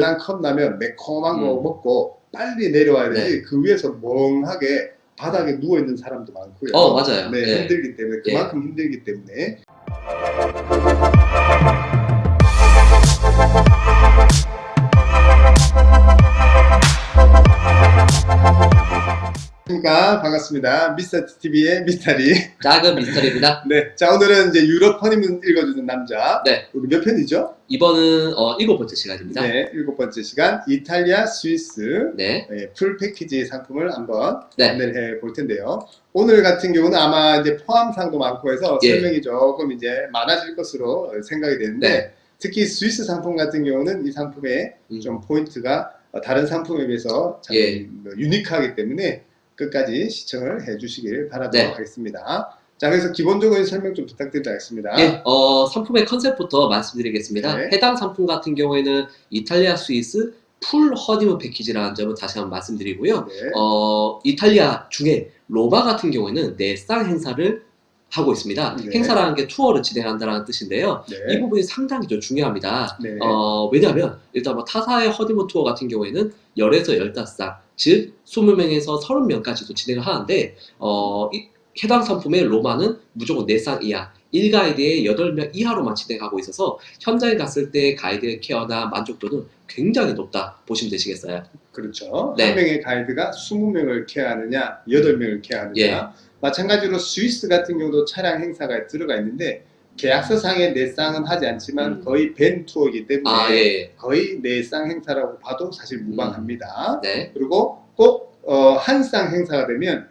시원한 컵라면 매콤한 거 먹고 빨리 내려와야 되지 네. 그 위에서 멍하게 바닥에 누워있는 사람도 많고요. 맞아요. 네, 예. 힘들기 때문에 그만큼 힘들기 때문에 안녕하십니까. 반갑습니다. 미스터TV의 미스터리. 작은 미스터리입니다. 네, 자 오늘은 이제 유럽 허니문 읽어주는 남자. 네. 우리 몇 편이죠? 이번은 7번째 시간입니다. 네, 7번째 시간 이탈리아, 스위스 네. 풀 패키지 상품을 한번 네. 안내를 해 볼 텐데요. 오늘 같은 경우는 아마 이제 포함사항도 많고 해서 예. 설명이 조금 이제 많아질 것으로 생각이 되는데 네. 특히 스위스 상품 같은 경우는 이 상품의 좀 포인트가 다른 상품에 비해서 참 예. 유니크하기 때문에 끝까지 시청을 해주시길 바라도록 네. 하겠습니다. 자, 그래서 기본적인 설명 좀 부탁드리겠습니다. 예, 상품의 컨셉부터 말씀드리겠습니다. 네. 해당 상품 같은 경우에는 이탈리아, 스위스 풀 허니문 패키지라는 점을 다시 한번 말씀드리고요. 네. 이탈리아 중에 로마 같은 경우에는 내상 행사를 하고 있습니다. 네. 행사라는 게 투어를 진행한다는 뜻인데요. 네. 이 부분이 상당히 좀 중요합니다. 네. 왜냐하면 일단 뭐 타사의 허니문 투어 같은 경우에는 10에서 15쌍, 즉 20명에서 30명까지도 진행을 하는데 해당 상품의 로마는 무조건 4쌍 이하, 1가이드에 8명 이하로만 진행하고 있어서 현장에 갔을 때 가이드의 케어나 만족도는 굉장히 높다 보시면 되시겠어요. 그렇죠. 네. 한 명의 가이드가 20명을 케어하느냐, 8명을 케어하느냐. 예. 마찬가지로 스위스 같은 경우도 차량 행사가 들어가 있는데 계약서상의 4쌍은 하지 않지만 거의 밴 투어이기 때문에 예. 거의 4쌍 행사라고 봐도 사실 무방합니다. 네. 그리고 꼭 한 쌍 행사가 되면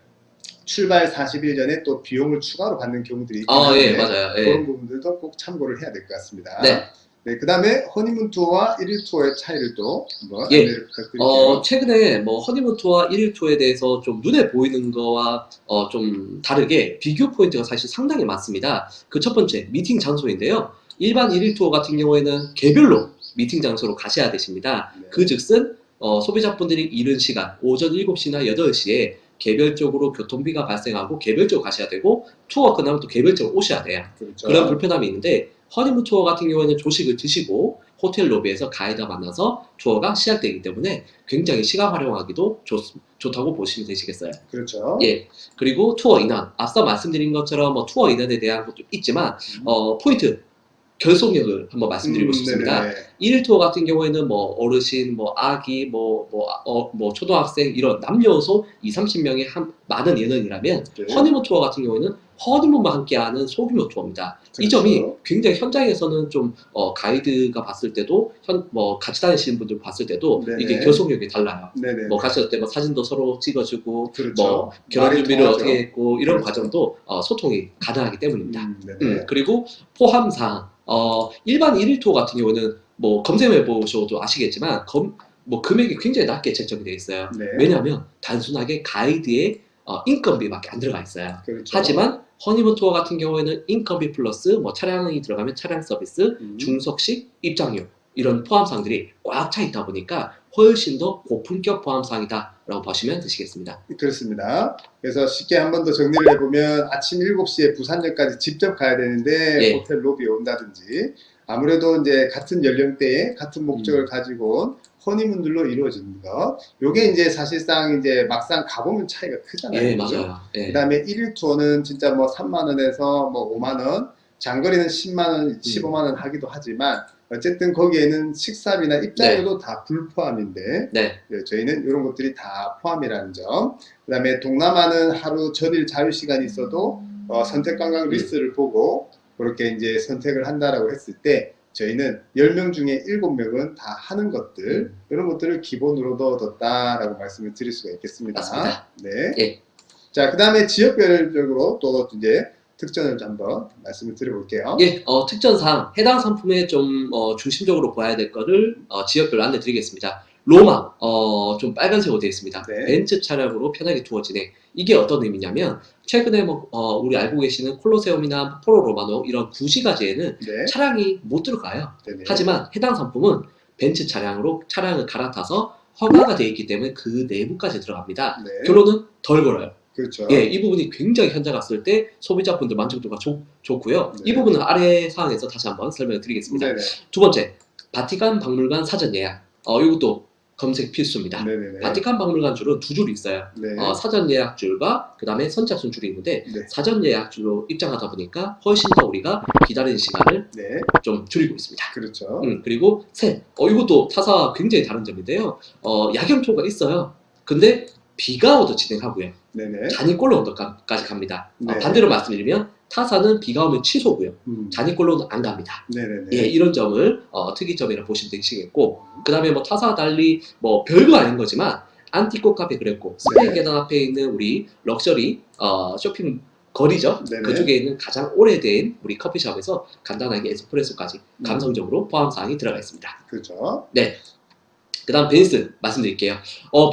출발 40일 전에 또 비용을 추가로 받는 경우들이 있기 때문에 예, 맞아요. 예. 그런 부분들도 꼭 참고를 해야 될 것 같습니다. 네. 네, 그 다음에 허니문 투어와 1일 투어의 차이를 또 한번 예. 안내를 부탁드릴게요. 최근에 뭐 허니문 투어와 1일 투어에 대해서 좀 눈에 보이는 거와 좀 다르게 비교 포인트가 사실 상당히 많습니다. 그 첫 번째 미팅 장소인데요. 일반 1일 투어 같은 경우에는 개별로 미팅 장소로 가셔야 되십니다. 네. 그 즉슨 소비자분들이 이른 시간 오전 7시나 8시에 개별적으로 교통비가 발생하고 개별적으로 가셔야 되고 투어 끝나면 또 개별적으로 오셔야 돼요. 그렇죠. 그런 불편함이 있는데 허니문 투어 같은 경우에는 조식을 드시고 호텔 로비에서 가이드와 만나서 투어가 시작되기 때문에 굉장히 시간 활용하기도 좋다고 보시면 되시겠어요. 그렇죠. 예. 그리고 투어 인원, 앞서 말씀드린 것처럼 뭐 투어 인원에 대한 것도 있지만 포인트 결속력을 한번 말씀드리고 싶습니다. 네네. 1일 투어 같은 경우에는 뭐 어르신, 뭐 아기, 뭐 초등학생 이런 남녀소 20-30명의 많은 인원이라면 네. 허니문 투어 같은 경우에는 허니문만 함께하는 소규모 투어입니다. 이 그렇죠. 점이 굉장히 현장에서는 좀 가이드가 봤을 때도 같이 다니시는 분들 봤을 때도 네네. 이게 결속력이 달라요. 네네. 뭐 가셨을 때 뭐 사진도 서로 찍어주고 그렇죠. 뭐 결혼 말이 준비를 통하죠. 어떻게 했고 이런 그렇죠. 과정도 소통이 가능하기 때문입니다. 네네. 그리고 포함사항 일반 1일 투어 같은 경우는 뭐 검색해 보셔도 아시겠지만 뭐 금액이 굉장히 낮게 책정이 되어 있어요. 네. 왜냐하면 단순하게 가이드의 인건비밖에 안 들어가 있어요. 그렇죠. 하지만 허니문 투어 같은 경우에는 인건비 플러스 뭐 차량이 들어가면 차량 서비스, 중석식, 입장료 이런 포함사항들이 꽉 차 있다 보니까 훨씬 더 고품격 포함사항이다라고 보시면 되시겠습니다. 그렇습니다. 그래서 쉽게 한 번 더 정리를 해보면 아침 7시에 부산역까지 직접 가야 되는데 예. 호텔 로비에 온다든지 아무래도 이제 같은 연령대에 같은 목적을 가지고 온 허니문들로 이루어지는 것. 요게 이제 사실상 이제 막상 가보면 차이가 크잖아요. 예, 맞아요. 예. 그 다음에 1일 투어는 진짜 뭐 3만원에서 뭐 5만원, 장거리는 10만원, 15만원 하기도 하지만 어쨌든 거기에는 식사비나 입장료도 다 불포함인데 네. 저희는 이런 것들이 다 포함이라는 점. 그 다음에 동남아는 하루 전일 자유시간이 있어도 선택관광 리스트를 보고 그렇게 이제 선택을 한다라고 했을 때 저희는 10명 중에 7명은 다 하는 것들 이런 것들을 기본으로 넣어뒀다라고 말씀을 드릴 수가 있겠습니다. 맞습니다. 네. 예. 자, 그 다음에 지역별적으로 또 이제 특전을 한번 말씀을 드려볼게요. 예, 특전사항, 해당 상품에 좀 중심적으로 봐야 될 거를 지역별로 안내 드리겠습니다. 로마, 좀 빨간색으로 되어 있습니다. 네. 벤츠 차량으로 편하게 투어 진행. 이게 어떤 의미냐면, 최근에 우리 알고 계시는 콜로세움이나 포로 로마노 이런 구시가지에는 네. 차량이 못 들어가요. 네네. 하지만 해당 상품은 벤츠 차량으로 차량을 갈아타서 허가가 되어 있기 때문에 그 내부까지 들어갑니다. 네. 결론은 덜 걸어요. 그렇죠. 예, 이 부분이 굉장히 현장 갔을 때 소비자분들 만족도가 좋고요. 네. 이 부분은 아래 사항에서 다시 한번 설명을 드리겠습니다. 네네. 두 번째, 바티칸 박물관 사전 예약. 이것도 검색 필수입니다. 네네네. 바티칸 박물관 줄은 두 줄이 있어요. 네. 사전 예약 줄과 그 다음에 선착순 줄이 있는데 네. 사전 예약 줄로 입장하다 보니까 훨씬 더 우리가 기다리는 시간을 네. 좀 줄이고 있습니다. 그렇죠. 그리고 셋, 이것도 타사와 굉장히 다른 점인데요. 야경 투어가 있어요. 근데 비가 오도 진행하고요. 네네. 잔이꼴로 언덕까지 갑니다. 네. 반대로 말씀드리면 타사는 비가 오면 취소고요. 잔이꼴로는 안 갑니다. 네네네. 예, 이런 점을 특이점이라 보시면 되시겠고, 그 다음에 뭐 타사와 달리 뭐 별거 아닌 거지만 안티코 카페 그랬고 스페인 네. 계단 앞에 있는 우리 럭셔리 쇼핑 거리죠. 네네. 그쪽에 있는 가장 오래된 우리 커피숍에서 간단하게 에스프레소까지 감성적으로 포함 사항이 들어가 있습니다. 그렇죠. 그 다음 베니스 말씀드릴게요.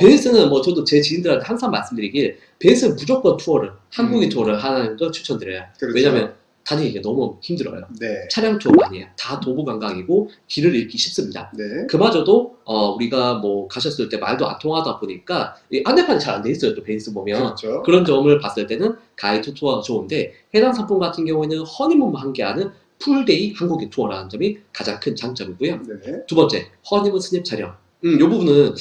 베니스는 뭐 저도 제 지인들한테 항상 말씀드리길 베니스는 무조건 투어를 한국인 투어를 하는 거 추천드려요. 그렇죠. 왜냐면 다니기가 너무 힘들어요. 네. 차량 투어가 아니에요. 다 도보 관광이고 길을 잃기 쉽습니다. 네. 그마저도 우리가 뭐 가셨을 때 말도 안 통하다 보니까 이 안내판이 잘 안 돼 있어요. 또 베니스 보면 그렇죠. 그런 점을 봤을 때는 가이드 투어가 좋은데 해당 상품 같은 경우에는 허니문만 함께하는 풀데이 한국인 투어라는 점이 가장 큰 장점이고요. 네네. 두 번째, 허니문 스냅 촬영. 이 부분은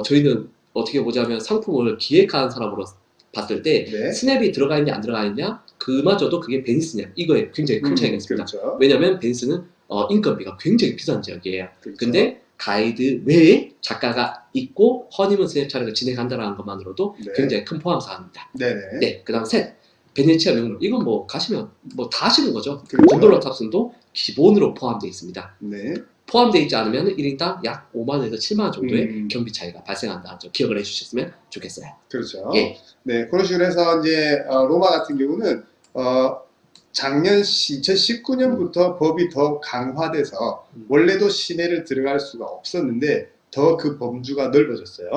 저희는 어떻게 보자면 상품을 기획한 사람으로 봤을 때 네. 스냅이 들어가 있냐 안 들어가 있냐 그마저도 그게 베니스냐 이거에 굉장히 큰 차이가 있습니다. 그렇죠. 왜냐하면 베니스는 인건비가 굉장히 비싼 지역이에요. 그렇죠. 근데 가이드 외에 작가가 있고 허니문 스냅 촬영을 진행한다는 것만으로도 네. 굉장히 큰 포함 사항입니다. 네네. 네, 그다음 셋, 베네치아 명로. 이건 뭐 가시면 뭐 다 하시는 거죠. 그렇죠. 곤돌라 탑승도 기본으로 포함되어 있습니다. 네. 포함되어 있지 않으면 1인당 약 5만 원에서 7만 원 정도의 음. 경비 차이가 발생한다는 점 기억을 해주셨으면 좋겠어요. 그렇죠. 예. 네, 그런 식으로 해서 이제 로마 같은 경우는 작년 2019년부터 법이 더 강화돼서 원래도 시내를 들어갈 수가 없었는데 더 그 범주가 넓어졌어요.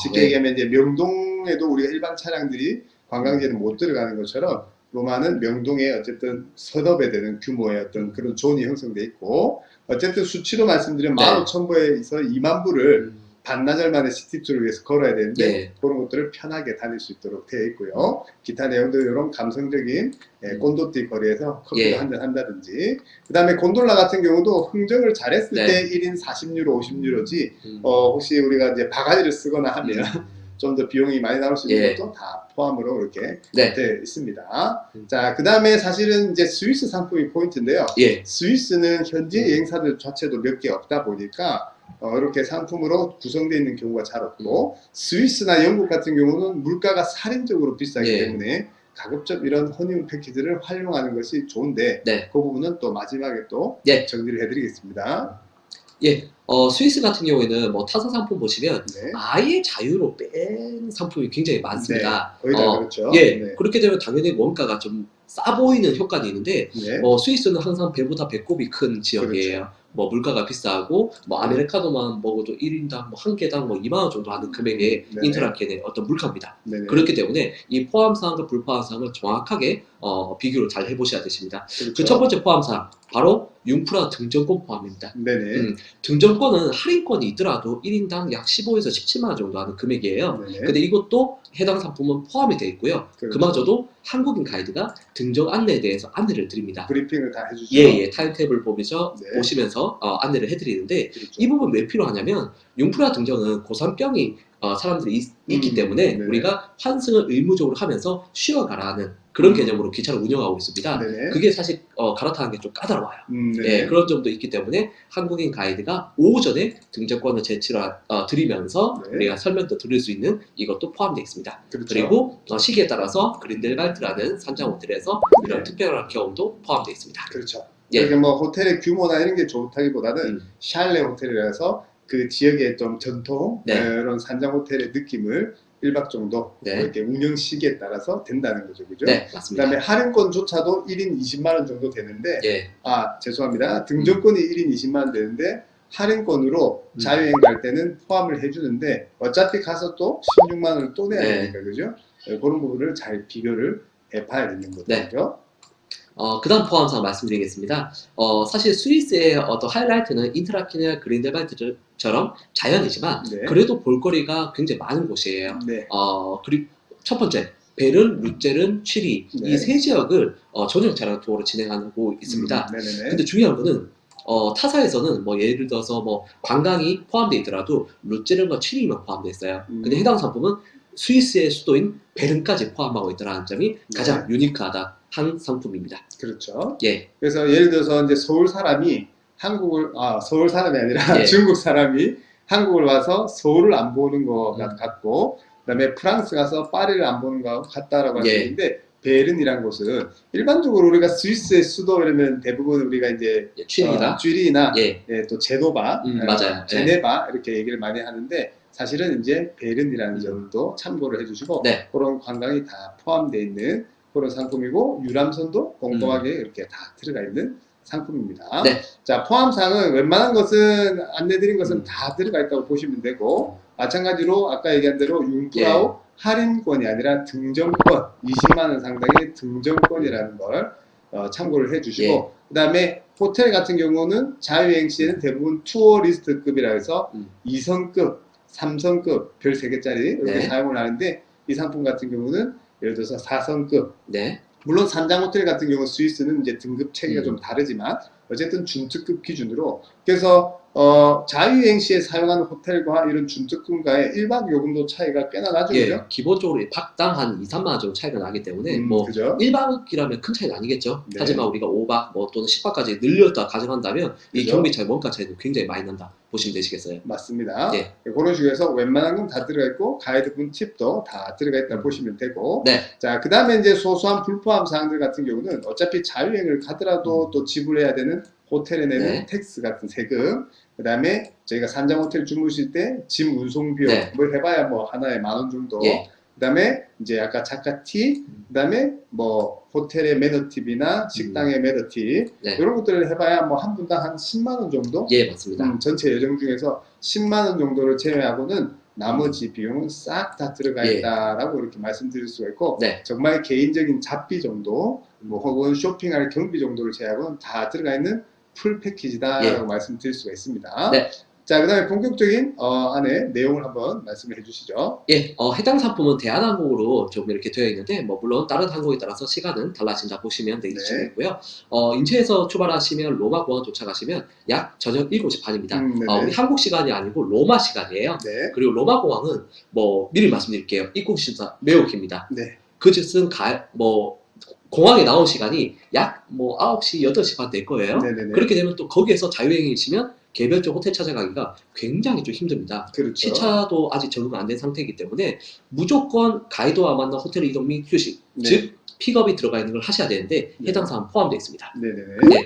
쉽게 네. 얘기하면 이제 명동에도 우리가 일반 차량들이 관광지에는 못 들어가는 것처럼 로마는 명동에 어쨌든 서너배 되는 규모의 어떤 그런 존이 형성돼 있고 어쨌든 수치로 말씀드리면 네. 15,000부에서 2만 부를 반나절 만에 시티투를 위해서 걸어야 되는데 네. 그런 것들을 편하게 다닐 수 있도록 되어 있고요. 기타 내용도 이런 감성적인 꼰도띠 거리에서 커피를 예. 한잔 한다든지 그 다음에 곤돌라 같은 경우도 흥정을 잘했을 네. 때 1인 40유로 50유로지 혹시 우리가 이제 바가지를 쓰거나 하면 좀 더 비용이 많이 나올 수 있는 예. 것도 다 포함으로 이렇게 네. 되어 있습니다. 자, 그 다음에 사실은 이제 스위스 상품이 포인트인데요. 예. 스위스는 현지 여행사들 자체도 몇 개 없다 보니까 이렇게 상품으로 구성되어 있는 경우가 잘 없고 스위스나 영국 같은 경우는 물가가 살인적으로 비싸기 예. 때문에 가급적 이런 허니문 패키지를 활용하는 것이 좋은데 네. 그 부분은 또 마지막에 또 예. 정리를 해드리겠습니다. 예. 스위스 같은 경우에는 뭐 타사 상품 보시면 네. 아예 자유로 뺀 상품이 굉장히 많습니다. 거의 다 그렇죠. 예. 네. 그렇게 되면 당연히 원가가 좀 싸 보이는 효과는 있는데 네. 스위스는 항상 배보다 배꼽이 큰 지역이에요. 뭐 물가가 비싸고 뭐 아메리카노만 먹어도 1인당 뭐 한 개당 뭐 2만 원 정도 하는 금액의 네네. 인터라켄의 어떤 물가입니다. 네네. 그렇기 때문에 이 포함 사항과 불포함 사항을 정확하게 비교를 잘 해보셔야 되십니다. 그렇죠. 그 첫 번째 포함 사항 바로 융프라 등전권 포함입니다. 네네. 등전권은 할인권이 있더라도 1인당 약 15에서 17만 원 정도 하는 금액이에요. 네네. 근데 이것도 해당 상품은 포함이 되어 있고요. 그렇죠. 그마저도 한국인 가이드가 등정 안내에 대해서 안내를 드립니다. 브리핑을 다 해주죠. 예, 타임테이블 보면서 네. 보시면서 안내를 해드리는데 그렇죠. 이 부분 왜 필요하냐면 융프라 등정은 고산병이 사람들이 있기 때문에 네네. 우리가 환승을 의무적으로 하면서 쉬어가라는 그런 개념으로 기차를 운영하고 있습니다. 네네. 그게 사실 갈아타는 게 좀 까다로워요. 네네. 예, 그런 점도 있기 때문에 한국인 가이드가 오전에 등정권을 제치를 드리면서 네. 우리가 설명도 드릴 수 있는 이것도 포함되어 있습니다. 그렇죠. 그리고 시기에 따라서 그린델발트라는 산장 호텔에서 이런 네. 특별한 경험도 포함되어 있습니다. 그렇죠. 예. 그러니까 뭐 호텔의 규모나 이런 게 좋다기보다는 샬레 호텔이라서 그 지역의 좀 전통 네. 이런 산장 호텔의 느낌을 1박 정도 네. 이렇게 운영 시기에 따라서 된다는 거죠, 그죠? 네, 맞습니다. 그다음에 할인권조차도 1인 20만 원 정도 되는데 예, 죄송합니다. 등전권이 1인 20만 원 되는데 할인권으로 음. 자유여행 갈 때는 포함을 해주는데 어차피 가서 또 16만 원을 또 내야 네. 되니까 그죠? 그런 부분을 잘 비교를 해봐야 되는 거죠. 네. 그죠? 그 다음 포함사항 말씀드리겠습니다. 사실 스위스의 어떤 하이라이트는 인터라켄이나 그린델발트처럼 자연이지만 네. 그래도 볼거리가 굉장히 많은 곳이에요. 네. 그리고 첫 번째 베른, 루제른, 취리 네. 이 세 지역을 전용 차량 투어로 진행하고 있습니다. 네네네. 근데 중요한 거는 타사에서는 뭐 예를 들어서 뭐 관광이 포함되어 있더라도 루제른과 취리히만 포함되어 있어요. 근데 해당 상품은 스위스의 수도인 베른까지 포함하고 있다는 점이 가장 유니크하다 한 상품입니다. 그렇죠. 예, 그래서 예를 들어서 이제 서울 사람이 서울 사람이 아니라 예. 중국 사람이 한국을 와서 서울을 안 보는 것 음. 같고, 그다음에 프랑스 가서 파리를 안 보는 것 같다라고 할 수 예. 있는데, 베른이란 곳은 일반적으로 우리가 스위스의 수도 이러면 대부분 우리가 이제 취리히다. 쥐리히나 예, 또 제노바, 맞아요. 제네바 이렇게 얘기를 많이 하는데, 사실은 이제 베른이라는 점도 참고를 해주시고, 네. 그런 관광이 다 포함되어 있는 그런 상품이고, 유람선도 꼼꼼하게 이렇게 다 들어가 있는 상품입니다. 네. 자, 포함사항은 웬만한 것은 안내드린 것은 음. 다 들어가 있다고 보시면 되고, 마찬가지로 아까 얘기한 대로 융프라우 할인권이 아니라 등정권, 20만 원 상당의 등정권이라는 걸 참고를 해주시고, 그 다음에 호텔 같은 경우는 자유여행 시에는 대부분 투어리스트급이라 해서 2성급, 3성급 별 3개짜리 이렇게 사용을 하는데, 이 상품 같은 경우는 예를 들어서 4성급, 물론 산장 호텔 같은 경우 스위스는 이제 등급 체계가 좀 다르지만 어쨌든 준특급 기준으로, 그래서 자유여행 시에 사용하는 호텔과 이런 준특급과의 1박 요금도 차이가 꽤나 나죠. 예, 기본적으로 박당 한 2, 3만 원 정도 차이가 나기 때문에 뭐 그죠? 1박이라면 큰 차이는 아니겠죠. 네. 하지만 우리가 5박 뭐 또는 10박까지 늘렸다 가져간다면 이 그죠? 경비 차이, 원가 차이도 굉장히 많이 난다 보시면 되시겠어요. 맞습니다. 예. 그런 식으로 해서 웬만한 건 다 들어가 있고 가이드분 팁도 다 들어가 있다 보시면 되고, 네. 자, 그 다음에 이제 소소한 불포함 사항들 같은 경우는 어차피 자유여행을 가더라도 또 지불해야 되는 호텔에 내는 텍스 같은 세금, 그 다음에 저희가 산장 호텔 주무실 때 짐 운송 비용 뭐 해봐야 뭐 하나에 10,000원 정도, 그 다음에 이제 아까 작가티, 그 다음에 뭐 호텔의 매너팁이나 식당의 매너팁, 이런 것들을 해봐야 뭐 한 분당 한 10만 원 정도? 예, 맞습니다. 전체 여정 중에서 10만 원 정도를 제외하고는 나머지 비용은 싹 다 들어가 있다라고 이렇게 말씀드릴 수가 있고, 정말 개인적인 잡비 정도, 뭐 혹은 쇼핑할 경비 정도를 제외하고는 다 들어가 있는 풀 패키지다라고 말씀드릴 수가 있습니다. 자, 그 다음에 본격적인 안에 내용을 한번 말씀을 해주시죠. 예, 해당 상품은 대한항공으로 좀 이렇게 되어 있는데, 뭐 물론 다른 항공에 따라서 시간은 달라진다 보시면 되시고요. 인체에서 출발하시면 로마 공항 도착하시면 약 저녁 7시 반입니다. 우리 한국 시간이 아니고 로마 시간이에요. 그리고 로마 공항은 뭐 미리 말씀드릴게요. 입국 심사 매우 깁니다. 그즉슨 공항에 나온 시간이 약 뭐 9시, 8시 반 될 거예요. 그렇게 되면 또 거기에서 자유여행이시면 개별적 호텔 찾아가기가 굉장히 좀 힘듭니다. 그렇죠. 시차도 아직 적응 안 된 상태이기 때문에 무조건 가이드와 만나 호텔 이동 및 휴식, 즉 픽업이 들어가 있는 걸 하셔야 되는데 해당 사항 포함되어 있습니다.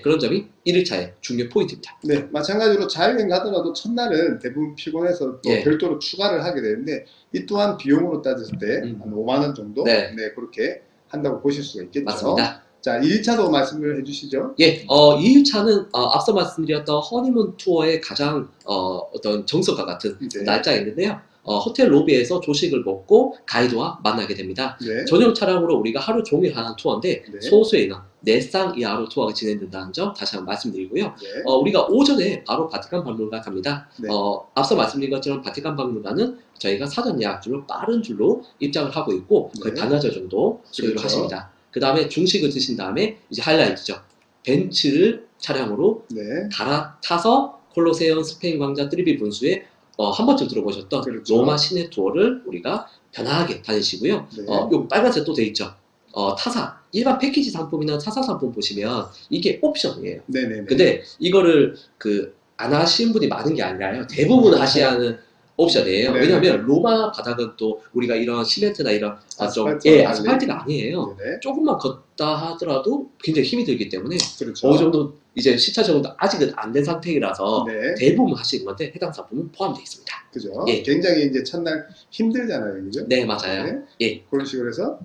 그런 점이 1일차의 중요 포인트입니다. 마찬가지로 자유여행 가더라도 첫날은 대부분 피곤해서 또 별도로 추가를 하게 되는데, 이 또한 비용으로 따졌을 때 한 5만 원 정도 그렇게 한다고 보실 수가 있겠죠. 맞습니다. 자, 2일차도 말씀을 해주시죠. 예, 2일차는 앞서 말씀드렸던 허니문 투어의 가장 어떤 정석과 같은 날짜인데요. 호텔 로비에서 조식을 먹고 가이드와 만나게 됩니다. 전용 차량으로 우리가 하루 종일 하는 투어인데 소수의 인원 4쌍 이하로 투어가 진행된다는 점 다시 한번 말씀드리고요. 우리가 오전에 바로 바티칸 박물관 갑니다. 앞서 말씀드린 것처럼 바티칸 박물관은 저희가 사전 예약줄로 빠른 줄로 입장을 하고 있고 거의 반나절 정도 소요를 하십니다. 그 다음에 중식을 드신 다음에 이제 하이라이트죠. 벤츠를 차량으로 갈아타서 콜로세움, 스페인 광장, 트리비 분수에 한 번쯤 들어보셨던 로마 시내 투어를 우리가 편하게 다니시고요. 요 빨간색 또 돼 있죠. 타사, 일반 패키지 상품이나 타사 상품 보시면 이게 옵션이에요. 근데 이거를 안 하시는 분이 많은 게 아니라요. 대부분 하셔야 하는 옵션이에요. 왜냐하면 로마 바닥은 또 우리가 이런 시멘트나 이런 아스팔트가 아니에요. 조금만 걷다 하더라도 굉장히 힘이 들기 때문에 어느 정도 이제 시차 적응도 아직은 안 된 상태라서 대부분 하시는 건데 해당 상품은 포함되어 있습니다. 그죠? 굉장히 이제 첫날 힘들잖아요, 그죠? 네, 맞아요. 그런 식으로 해서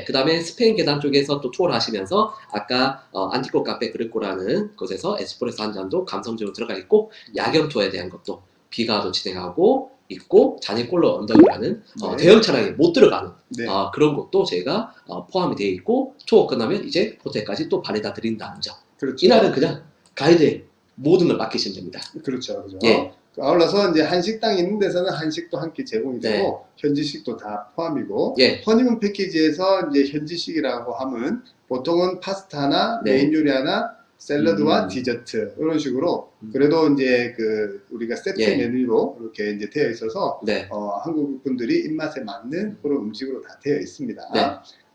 그 다음에 스페인 계단 쪽에서 또 투어를 하시면서 아까 안티코 카페 그르코라는 곳에서 에스프레소 한 잔도 감성적으로 들어가 있고, 야경 투어에 대한 것도 비가도 진행하고 있고, 자네꼴로 언덕이라는 대형 차량이 못 들어가는 그런 곳도 저희가 포함이 되어 있고, 투어 끝나면 이제 호텔까지 또 바래다 드린다는 점. 이날은 그냥 가이드에 모든 걸 맡기시면 됩니다. 그렇죠. 아울러서 이제 한식당 있는 데서는 한식도 함께 제공이 되고 현지식도 다 포함이고, 허니문 패키지에서 이제 현지식이라고 하면 보통은 파스타나 메인 요리 하나, 샐러드와 디저트 이런 식으로 그래도 이제 그 우리가 세트 예. 메뉴로 이렇게 이제 되어 있어서 네. 한국 분들이 입맛에 맞는 그런 음식으로 다 되어 있습니다. 네.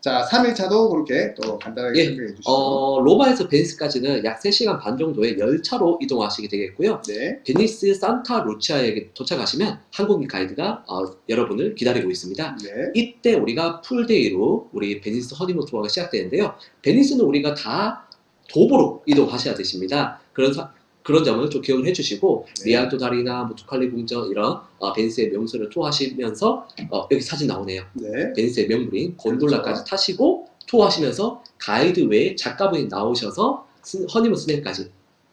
자, 3일차도 그렇게 또 간단하게 예. 설명해 주시죠. 로마에서 베니스까지는 약 3시간 반 정도의 열차로 이동하시게 되겠고요. 네. 베니스 산타 루치아에 도착하시면 한국인 가이드가 여러분을 기다리고 있습니다. 네. 이때 우리가 풀데이로 우리 베니스 허니문 투어가 시작되는데요. 베니스는 우리가 다 도보로 이동하셔야 되십니다. 그런 점을 좀 기억을 해주시고 네. 리알토 다리나 뭐 두칼리 궁전 이런 베니스의 명소를 투어하시면서 여기 사진 나오네요. 네. 베니스의 명물인 곤돌라까지 그렇죠. 타시고 투어하시면서 가이드 외에 작가분이 나오셔서 허니문 스냅까지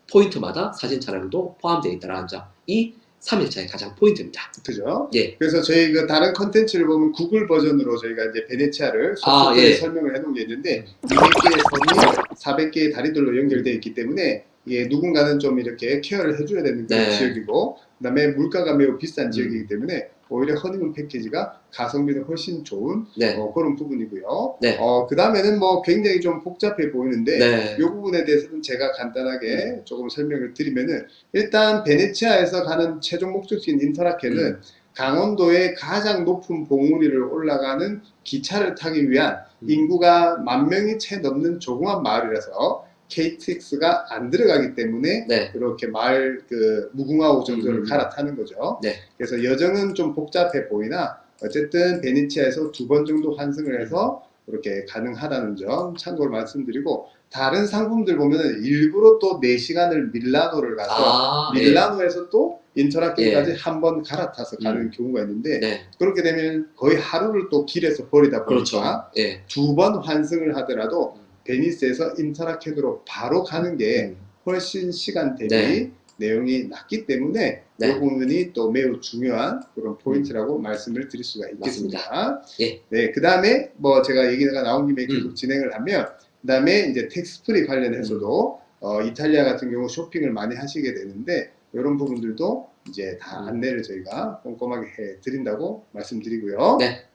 포인트마다 사진 촬영도 포함되어 있다는 점. 이 3일차의 가장 포인트입니다. 그죠? 예. 그래서 저희 그 다른 컨텐츠를 보면 구글 버전으로 저희가 이제 베네치아를 소프트웨어 예. 설명을 해놓은 게 있는데 200개의 섬이 400개의 다리들로 연결되어 있기 때문에 이게 누군가는 좀 이렇게 케어를 해줘야 되는 그런 네. 지역이고 그다음에 물가가 매우 비싼 지역이기 때문에 오히려 허니문 패키지가 가성비는 훨씬 좋은 네. 그런 부분이고요. 네. 그 다음에는 뭐 굉장히 좀 복잡해 보이는데 네. 이 부분에 대해서는 제가 간단하게 조금 설명을 드리면은 일단 베네치아에서 가는 최종 목적지인 인터라케는 강원도의 가장 높은 봉우리를 올라가는 기차를 타기 위한 인구가 10,000명이 채 넘는 조그만 마을이라서 KTX가 안 들어가기 때문에 네. 이렇게 마을 그 무궁화 정도를 갈아타는 거죠. 네. 그래서 여정은 좀 복잡해 보이나 어쨌든 베네치아에서 2번 정도 환승을 해서 이렇게 가능하다는 점 참고로 말씀드리고 다른 상품들 보면은 일부러 또 4시간을 밀라노를 가서 밀라노에서 또 인터라케까지 한 번 갈아타서 가는 경우가 있는데 네. 그렇게 되면 거의 하루를 또 길에서 버리다 보니까 그렇죠. 예. 2번 환승을 하더라도 베니스에서 인터라케로 바로 가는 게 훨씬 시간 대비 네. 내용이 낮기 때문에 네. 이 부분이 또 매우 중요한 그런 포인트라고 말씀을 드릴 수가 있겠습니다. 예. 네, 그 다음에 뭐 제가 얘기가 나온 김에 계속 진행을 하면 그 다음에 이제 텍스프리 관련해서도 이탈리아 같은 경우 쇼핑을 많이 하시게 되는데 이런 부분들도 이제 다 안내를 저희가 꼼꼼하게 해 드린다고 말씀드리고요. 네.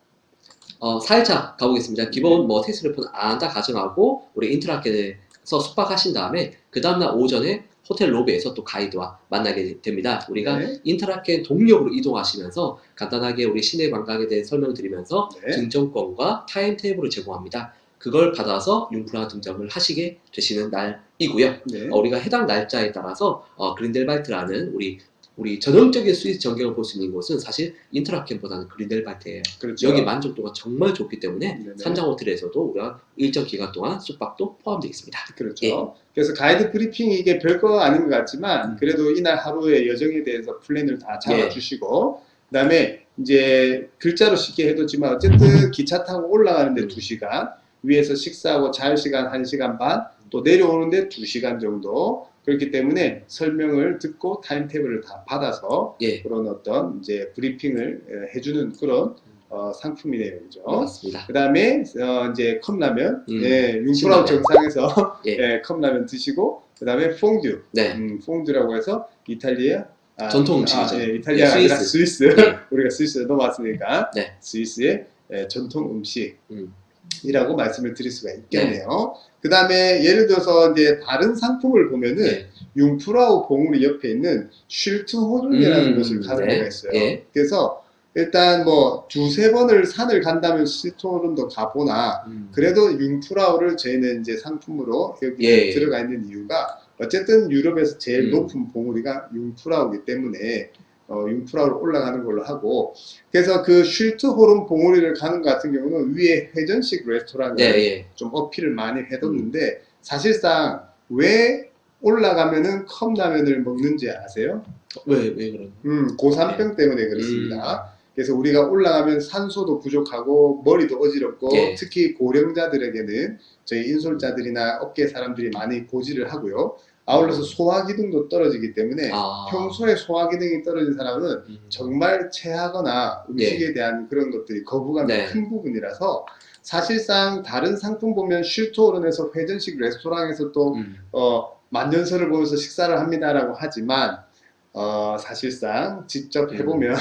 4일차 가보겠습니다. 기본 뭐 텍스트레폰 안다 가정하고 우리 인터라켓에서 숙박하신 다음에 그 다음날 오전에 호텔 로비에서 또 가이드와 만나게 됩니다. 우리가 네. 인터라켓 동력으로 이동하시면서 간단하게 우리 시내 관광에 대해 설명드리면서 네. 등정권과 타임테이블을 제공합니다. 그걸 받아서 융프라 등정을 하시게 되시는 날이고요. 네. 우리가 해당 날짜에 따라서 그린델발트라는 우리 전형적인 스위스 전경을 볼 수 있는 곳은 사실 인터라켄보다는 그린델발트예요. 그렇죠. 여기 만족도가 정말 좋기 때문에 네네. 산장 호텔에서도 우리가 일정 기간 동안 숙박도 포함되어 있습니다. 그렇죠. 예. 그래서 가이드 브리핑이 이게 별거 아닌 것 같지만 그래도 이날 하루의 여정에 대해서 플랜을 다 잡아주시고 그다음에 이제 글자로 쉽게 해뒀지만 어쨌든 기차 타고 올라가는데 2시간 위에서 식사하고 잘 시간 1시간 반 또 내려오는데 2시간 정도 그렇기 때문에 설명을 듣고 타임테이블을 다 받아서 예. 그런 어떤 이제 브리핑을 해주는 그런 상품이네요, 그죠? 맞습니다. 그 다음에 이제 컵라면, 예, 융프라우 신라면. 정상에서 예. 예, 컵라면 드시고 그 다음에 퐁듀, 네. 퐁듀라고 해서 이탈리아 전통 음식이죠. 예, 이탈리아가 예, 아니라 스위스. 스위스. 네. 우리가 스위스에 넘어왔으니까 네. 스위스의 전통 음식이라고 말씀을 드릴 수가 네. 있겠네요. 그 다음에 예를 들어서 이제 다른 상품을 보면은 예. 융프라우 봉우리 옆에 있는 쉴트호른이라는 곳을 가는 네. 데가 있어요. 예. 그래서 일단 뭐 2-3번을 산을 간다면 쉴트호른도 가보나 그래도 융프라우를 저희는 이제 상품으로 여기 예. 들어가 있는 이유가 어쨌든 유럽에서 제일 음. 높은 봉우리가 융프라우기 때문에 융프라우로 올라가는 걸로 하고 그래서 그 쉴트호른 봉우리를 가는 것 같은 경우는 위에 회전식 레스토랑을 예. 좀 어필을 많이 해뒀는데 사실상 왜 올라가면은 컵라면을 먹는지 아세요? 왜 그런? 고산병 때문에 그렇습니다. 그래서 우리가 올라가면 산소도 부족하고 머리도 어지럽고 예. 특히 고령자들에게는 저희 인솔자들이나 업계 사람들이 많이 고지를 하고요. 아울러서 소화기능도 떨어지기 때문에 평소에 소화기능이 떨어진 사람은 정말 체하거나 음식에 대한 그런 것들이 거부감이 네. 큰 부분이라서 사실상 다른 상품 보면 쉴트호른에서 회전식 레스토랑에서 또 만년설을 보면서 식사를 합니다라고 하지만 사실상 직접 해보면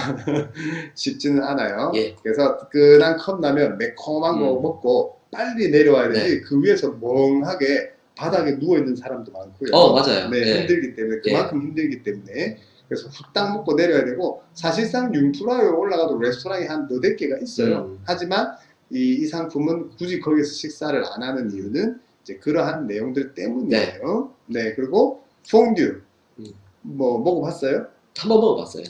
쉽지는 않아요. 예. 그래서 뜨끈한 컵라면 매콤한 거 먹고 빨리 내려와야 되지 네. 그 위에서 멍하게 바닥에 누워 있는 사람도 많고요. 맞아요. 네, 예. 힘들기 때문에 그만큼 힘들기 때문에 그래서 후딱 먹고 내려야 되고 사실상 융프라에 올라가도 레스토랑이 한 너댓 개가 있어요. 하지만 이 상품은 굳이 거기서 식사를 안 하는 이유는 이제 그러한 내용들 때문이에요. 네, 그리고 퐁듀 뭐 먹어봤어요? 한번 먹어봤어요.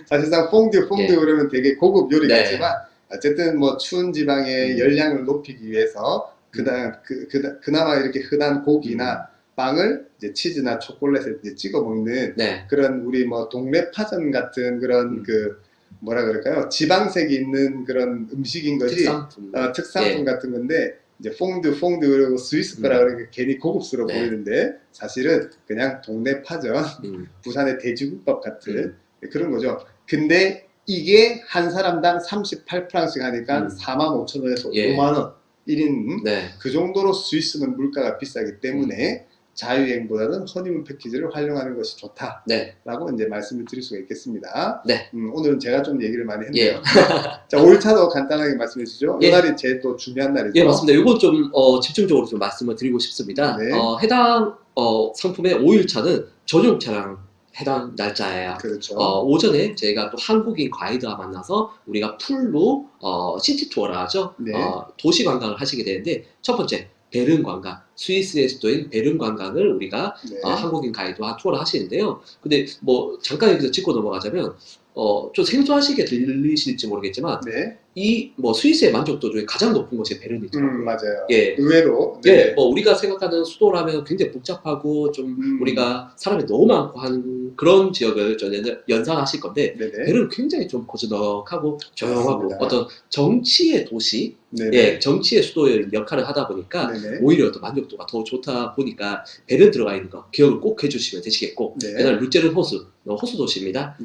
사실상 퐁듀 예. 그러면 되게 고급 네. 요리겠지만 어쨌든 뭐 추운 지방의 열량을 높이기 위해서 그나마 이렇게 흔한 고기나 빵을 이제 치즈나 초콜릿에 이제 찍어 먹는 네. 그런 우리 뭐 동네 파전 같은 그런 그 뭐라 그럴까요? 지방색이 있는 그런 음식인 거지. 특산품. 특산품 같은 건데 이제 퐁듀 그리고 스위스 거라 그러니까 괜히 고급스러워 보이는데 사실은 그냥 동네 파전, 부산의 돼지국밥 같은 그런 거죠. 근데 이게 한 사람당 38프랑씩 하니까 45,000원에서 5만원 1인 그 정도로 스위스는 물가가 비싸기 때문에 자유여행보다는 허니문 패키지를 활용하는 것이 좋다라고 이제 말씀을 드릴 수가 있겠습니다. 오늘은 제가 좀 얘기를 많이 했네요. 자, 5일차도 간단하게 말씀해 주시죠. 이 날이 제일 또 중요한 날이죠. 예, 맞습니다. 이거 좀 집중적으로 좀 말씀을 드리고 싶습니다. 해당 상품의 5일차는 전용차량 해당 날짜예요. 그렇죠. 오전에 저희가 또 한국인 가이드와 만나서 우리가 풀로 시티 투어를 하죠. 도시 관광을 하시게 되는데 첫 번째 베른 관광, 스위스의 수도인 베른 관광을 우리가 한국인 가이드와 투어를 하시는데요. 근데 뭐 잠깐 여기서 짚고 넘어가자면 좀 생소하시게 들리실지 모르겠지만 이 뭐 스위스의 만족도 중에 가장 높은 곳이 베른이더라고요. 맞아요. 예. 의외로. 예, 뭐 우리가 생각하는 수도라면 굉장히 복잡하고 좀 우리가 사람이 너무 많고 하는 그런 지역을 좀 연상하실 건데 베른은 굉장히 좀 고즈넉하고 조용하고 맞습니다. 어떤 정치의 도시, 예, 정치의 수도의 역할을 하다 보니까 오히려 또 만족도가 더 좋다 보니까 베른 들어가 있는 거 기억을 꼭 해주시면 되시겠고 그다음 루제른 호수, 호수 도시입니다.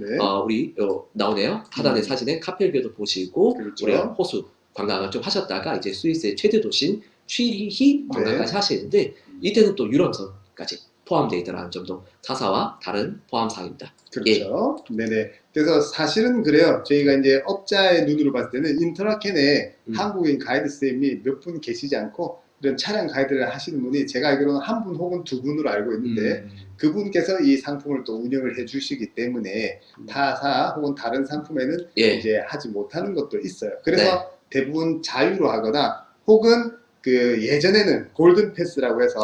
우리 나오네요. 하단의 사진에 카펠베도 보시고 우리가 호수 관광을 좀 하셨다가 이제 스위스의 최대 도시인 취리히 관광까지 하시는데 이때는 또 유람선까지 포함되어 있다는 점도 사사와 다른 포함사항입니다. 그렇죠. 네네. 그래서 사실은 그래요. 저희가 이제 업자의 눈으로 봤을 때는 인터라켄에 한국인 가이드 선생님이 몇 분 계시지 않고 이런 차량 가이드를 하시는 분이 제가 알기로는 한 분 혹은 두 분으로 알고 있는데 그분께서 이 상품을 또 운영을 해 주시기 때문에 타사 혹은 다른 상품에는 이제 하지 못하는 것도 있어요. 그래서 대부분 자유로 하거나 혹은 그 예전에는 골든 패스라고 해서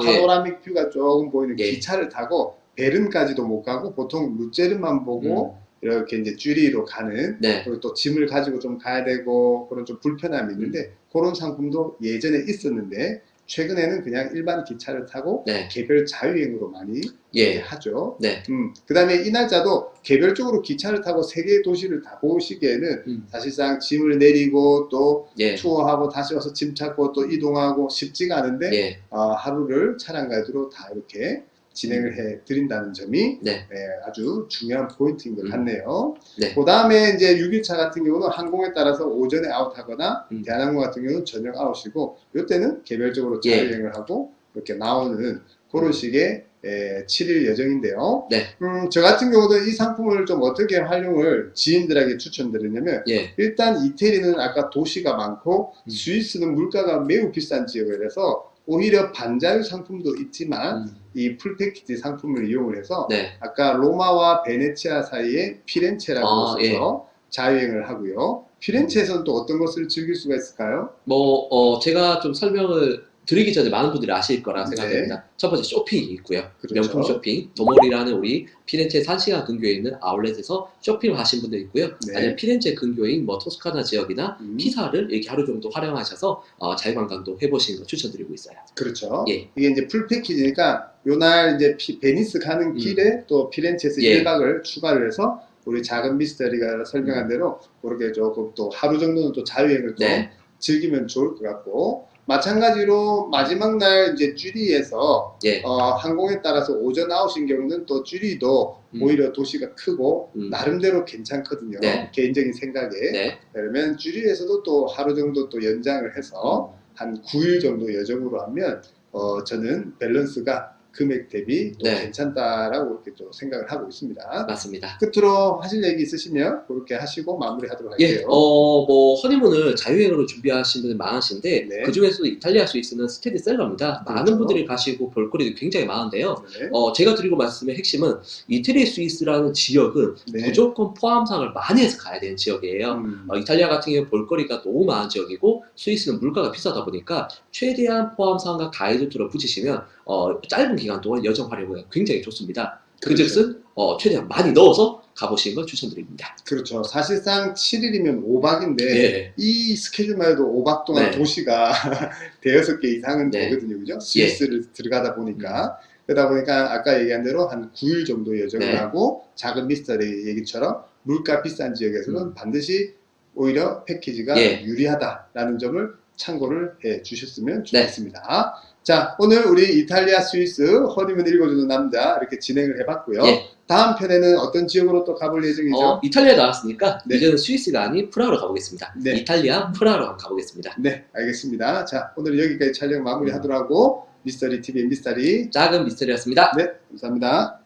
파노라믹 뷰가 조금 보이는 기차를 타고 베른까지도 못 가고 보통 루제른만 보고 이렇게 이제 쭈리로 가는 그리고 또 짐을 가지고 좀 가야 되고 그런 좀 불편함이 있는데 그런 상품도 예전에 있었는데 최근에는 그냥 일반 기차를 타고 개별 자유여행으로 많이 하죠. 그 다음에 이 날짜도 개별적으로 기차를 타고 세 개의 도시를 다 보시기에는 사실상 짐을 내리고 또 투어하고 다시 와서 짐 찾고 또 이동하고 쉽지가 않은데 하루를 차량 가이드로 다 이렇게 진행을 해 드린다는 점이 아주 중요한 포인트인 것 같네요. 그 다음에 이제 6일차 같은 경우는 항공에 따라서 오전에 아웃하거나 대한항공 같은 경우는 저녁 아웃이고 이때는 개별적으로 자유여행을 하고 이렇게 나오는 그런 식의 7일 예정인데요. 저 같은 경우도 이 상품을 좀 어떻게 활용을 지인들에게 추천드리냐면 일단 이태리는 아까 도시가 많고 스위스는 물가가 매우 비싼 지역이라서 오히려 반자유 상품도 있지만 이 풀패키지 상품을 이용을 해서 아까 로마와 베네치아 사이에 피렌체라는 곳에서 자유여행을 하고요. 피렌체에서는 또 어떤 것을 즐길 수가 있을까요? 제가 좀 설명을 드리기 전에 많은 분들이 아실 거라 생각합니다. 첫 번째 쇼핑이 있고요. 명품 쇼핑, 도몰이라는 우리 피렌체 3시간 근교에 있는 아울렛에서 쇼핑을 하신 분들 있고요. 아니면 피렌체 근교인 뭐 토스카나 지역이나 피사를 이렇게 하루 정도 활용하셔서 자유관광도 해보시는 거 추천드리고 있어요. 그렇죠. 이게 이제 풀 패키지니까 요날 이제 베니스 가는 길에 또 피렌체에서 1박을 추가를 해서 우리 작은 미스터리가 설명한 대로 그렇게 조금 또 하루 정도는 또 자유여행을 또 즐기면 좋을 것 같고 마찬가지로 마지막 날 이제 쭈리에서 항공에 따라서 오전 아웃인 경우는 또 쭈리도 오히려 도시가 크고 나름대로 괜찮거든요. 개인적인 생각에. 그러면 쭈리에서도 또 하루 정도 또 연장을 해서 한 9일 정도 여정으로 하면 저는 밸런스가 금액 대비 또 네. 괜찮다라고 이렇게 좀 생각을 하고 있습니다. 맞습니다. 끝으로 하실 얘기 있으시면 그렇게 하시고 마무리하도록 예, 할게요. 뭐 허니문을 자유여행으로 준비하신 분들 많으신데 네. 그 중에서도 이탈리아 스위스는 스테디셀러입니다. 많은 그렇죠. 분들이 가시고 볼거리도 굉장히 많은데요. 네. 제가 드리고 말씀의 핵심은 이태리 스위스라는 지역은 네. 무조건 포함상을 많이 해서 가야 되는 지역이에요. 이탈리아 같은 경우 볼거리가 너무 많은 지역이고 스위스는 물가가 비싸다 보니까 최대한 포함상과 가이드 투어를 붙이시면 짧은 기간 동안 여정 활용이 굉장히 좋습니다. 그렇죠. 그즉슨 최대한 많이 넣어서 가보시는 걸 추천드립니다. 그렇죠. 사실상 7일이면 5박인데 예. 이 스케줄만 해도 5박 동안 네. 도시가 대여섯 개 이상은 네. 되거든요. 그죠? 스위스를 들어가다 보니까. 그러다 보니까 아까 얘기한 대로 한 9일 정도 여정을 네. 하고 작은 미스터리 얘기처럼 물가 비싼 지역에서는 반드시 오히려 패키지가 예. 유리하다라는 점을 참고를 해 주셨으면 네. 좋겠습니다. 자, 오늘 우리 이탈리아 스위스 허니문 읽어주는 남자 이렇게 진행을 해봤고요. 예. 다음 편에는 어떤 지역으로 또 가볼 예정이죠? 이탈리아 나왔으니까 네. 이제는 스위스가 아닌 프라하로 가보겠습니다. 네. 이탈리아 프라하로 한번 가보겠습니다. 네, 알겠습니다. 자, 오늘 여기까지 촬영 마무리하도록 하고 미스터리 TV의 미스터리 작은 미스터리였습니다. 네, 감사합니다.